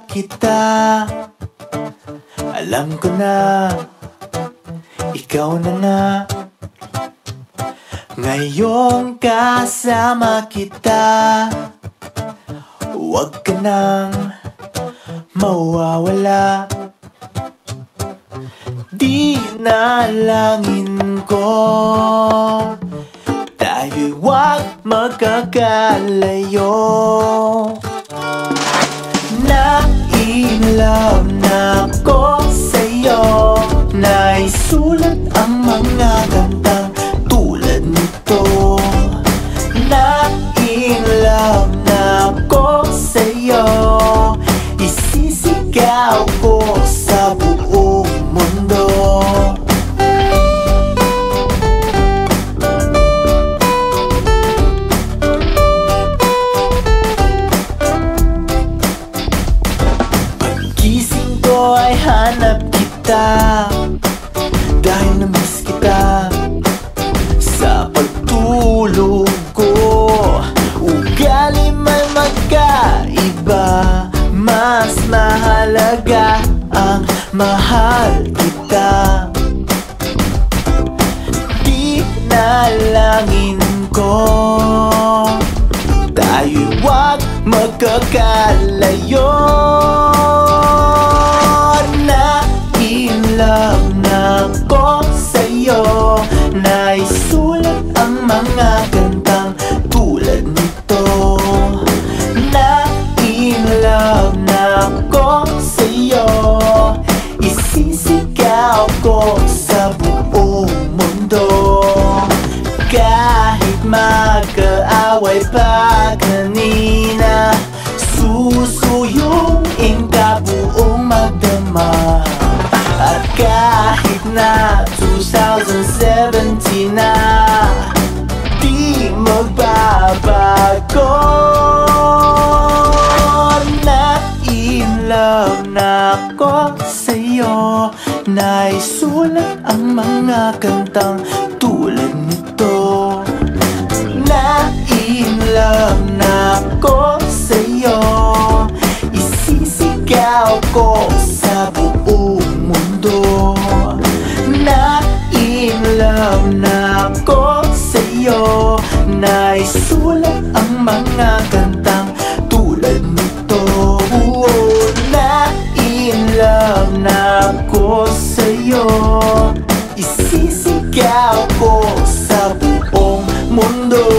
kita, alam ko na ikaw na nga. Ngayong kasama kita, huwag ka nang mawawala. Di nalangin ko, tayo'y huwag magkakalayo. Na-in-love na ko sa'yo, naisulat ang mga kantang tulad nito. Na-in-love na ko sa'yo, isisigaw ko sa buong mundo. Paggising ko ay hanap kita, dahil na-miss kita. Sa pagtulog ko, ugali man magkaiba, mas mahalaga ang mahal kita. Di nalangin ko, tayo'y huwag magkakalayo. Na-in-love na ko sa'yo, naisulat ang mga kantang tulad nito. Na-in-love na ko sa'yo, isisigaw ko sa buong mundo. Kahit magkaaway pa kanina, susuyuin ka buong magdama. At kahit na 2017 na, di magbabago. Na-in-love na ko sa'yo, naisulat ang mga kantang tulad nito. Na-in-love na ko sa'yo, isisigaw ko sa buong mundo. Na-in-love na ko sa'yo, naisulat ang mga kantang tulad nito. Na-in-love na ko sa'yo, isisigaw ko sa buong mundo.